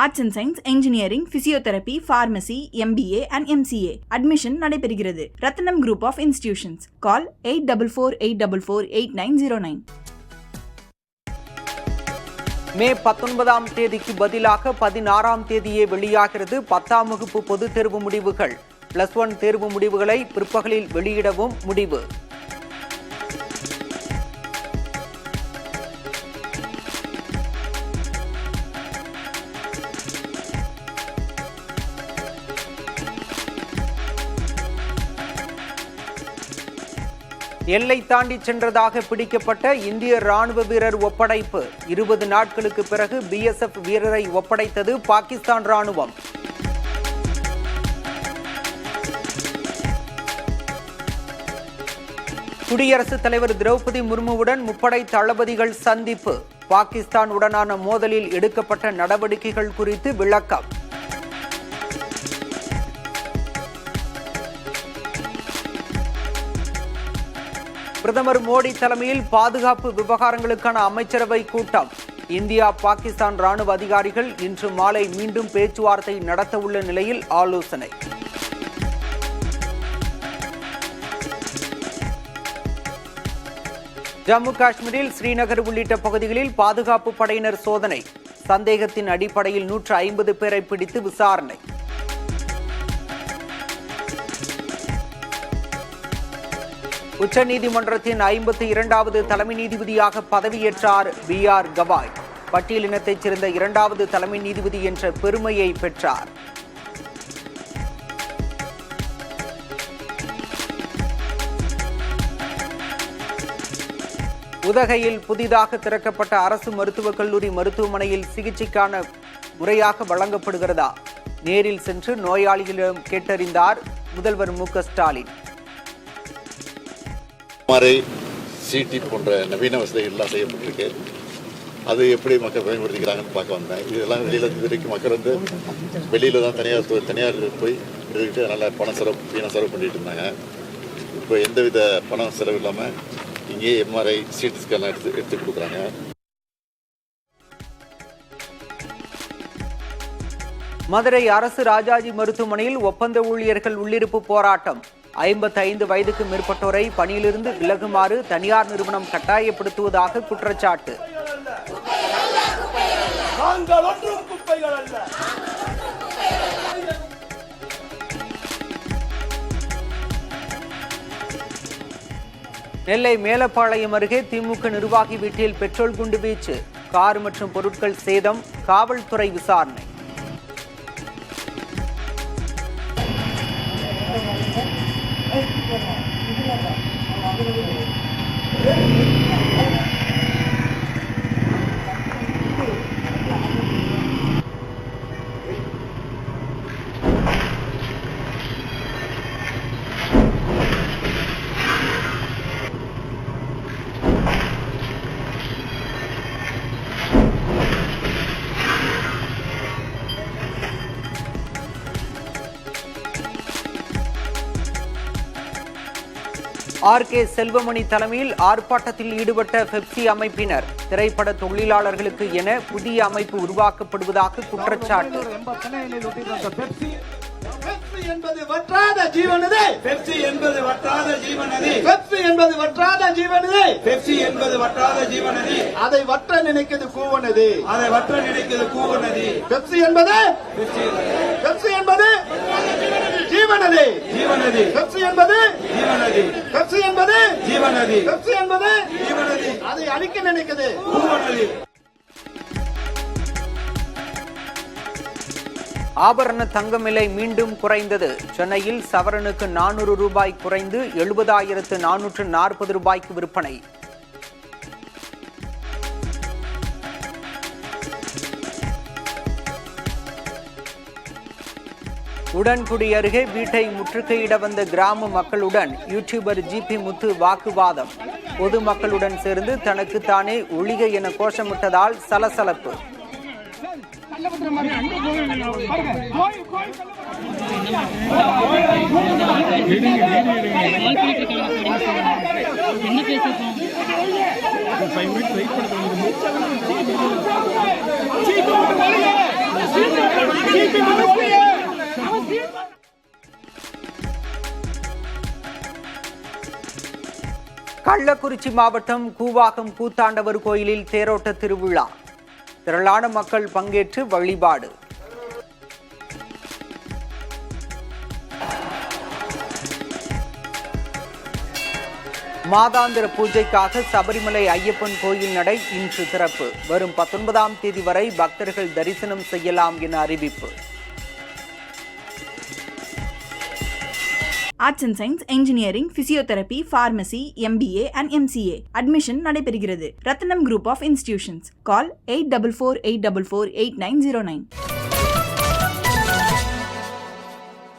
Arts and science, engineering, physiotherapy, pharmacy, MBA and MCA admission நடைபெறுகிறது. ரத்னம் group of institutions. கால் 8444848909. மே 19ஆம் தேதிக்கு பதிலாக 16ஆம் தேதியே வெளியாகிறது 10ஆம் வகுப்பு பொதுத் தேர்வு முடிவுகள். +1 தேர்வு முடிவுகளை பிற்பகலில் வெளியிடவும் முடிவு. எல்லை தாண்டி சென்றதாக பிடிக்கப்பட்ட இந்திய ராணுவ வீரர் ஒப்படைப்பு. 20 நாட்களுக்கு பிறகு BSF வீரரை ஒப்படைத்தது பாகிஸ்தான் ராணுவம். குடியரசுத் தலைவர் திரௌபதி முர்முவுடன் முப்படை தளபதிகள் சந்திப்பு. பாகிஸ்தான் உடனான மோதலில் எடுக்கப்பட்ட நடவடிக்கைகள் குறித்து விளக்கம். பிரதமர் மோடி தலைமையில் பாதுகாப்பு விவகாரங்களுக்கான அமைச்சரவை கூட்டம். இந்தியா பாகிஸ்தான் ராணுவ அதிகாரிகள் இன்று மாலை மீண்டும் பேச்சுவார்த்தை நடத்த உள்ள நிலையில் ஆலோசனை. ஜம்மு காஷ்மீரில் ஸ்ரீநகர் உள்ளிட்ட பகுதிகளில் பாதுகாப்பு படையினர் சோதனை. சந்தேகத்தின் அடிப்படையில் 150 பேரை பிடித்து விசாரணை. உச்சநீதிமன்றத்தின் 52வது தலைமை நீதிபதியாக பதவியேற்றார் BR கவாய். பட்டியலினத்தைச் சேர்ந்த 2வது தலைமை நீதிபதி என்ற பெருமையை பெற்றார். உதகையில் புதிதாக திறக்கப்பட்ட அரசு மருத்துவக் கல்லூரி மருத்துவமனையில் சிகிச்சைக்கான முறையாக வழங்கப்படுகிறதா? நேரில் சென்று நோயாளிகளிடம் கேட்டறிந்தார் முதல்வர் MK ஸ்டாலின். CT போன்ற நவீன வசதிகள்லாம் செய்யப்பட்டிருக்கு. அது எப்படி மக்கள் பயன்படுத்திக்கிறாங்கன்னு பார்க்க வந்தேன். இதெல்லாம் வெளியில் வரைக்கும் மக்கள் வெளியில் தான் தனியார் போய் எடுத்துக்கிட்டு நல்லா வீணாக செலவு பண்ணிட்டு இருந்தாங்க. இப்போ எந்தவித பணம் செலவு இல்லாமல் இங்கேயே MRI CT ஸ்கேன்லாம் எடுத்து கொடுக்குறாங்க. மதுரை அரசு ராஜாஜி மருத்துவமனையில் ஒப்பந்த ஊழியர்கள் உள்ளிருப்பு போராட்டம். 55 வயதுக்கு மேற்பட்டோரை பணியிலிருந்து விலகுமாறு தனியார் நிறுவனம் கட்டாயப்படுத்துவதாக குற்றச்சாட்டு. நெல்லை மேலப்பாளையம் அருகே திமுக நிர்வாகி வீட்டில் பெட்ரோல் குண்டு வீச்சு. கார் மற்றும் பொருட்கள் சேதம். காவல்துறை விசாரணை. RK செல்வமணி தலைமையில் ஆர்ப்பாட்டத்தில் ஈடுபட்ட பெப்சி அமைப்பினர். திரைப்பட தொழிலாளர்களுக்கு என புதிய அமைப்பு உருவாக்கப்படுவதாக குற்றச்சாட்டு. என்பது வற்றாத ஜீவனதே. பெப்சி என்பது வற்றாத ஜீவனதே. பெப்சி என்பது வற்றாத ஜீவனதே. பெப்சி என்பது வற்றாத ஜீவனதே. அதை வற்ற நினைக்கிறது கூவனதே. அதை வற்ற நினைக்கிறது கூவனதே. பெப்சி என்பது பெப்சி என்பது ஜீவனதே. ஜீவனதே. பெப்சி என்பது ஜீவனதே. பெப்சி என்பது ஜீவனதே. பெப்சி என்பது ஜீவனதே. அதை அழிக்க நினைக்கிறது கூவனதே. ஆபரண தங்கம் விலை மீண்டும் குறைந்தது. சென்னையில் சவரனுக்கு 400 ரூபாய் குறைந்து 70,440 ரூபாய்க்கு விற்பனை. உடன்குடி அருகே வீட்டை முற்றுகையிட வந்த கிராம மக்களுடன் யூடியூபர் GP முத்து வாக்குவாதம். பொதுமக்களுடன் சேர்ந்து தனக்கு தானே ஒழிக என கோஷமிட்டதால் சலசலப்பு. என்ன கள்ளக்குறிச்சி மாவட்டம் கூவாகம் கூத்தாண்டவர் கோயிலில் தேரோட்ட திருவிழா. திரளான மக்கள் பங்கேற்று வழிபாடு. மாதாந்திர பூஜைக்காக சபரிமலை ஐயப்பன் கோயில் நடை இன்று திறப்பு. வரும் 19ஆம் தேதி வரை பக்தர்கள் தரிசனம் செய்யலாம் என அறிவிப்பு. Arts and science, engineering, physiotherapy, pharmacy, MBA and MCA admission நடைபெறுகிறது. ரத்னம் குரூப் ஆஃப் இன்ஸ்டிடியூஷன்ஸ். கால் 8448448909.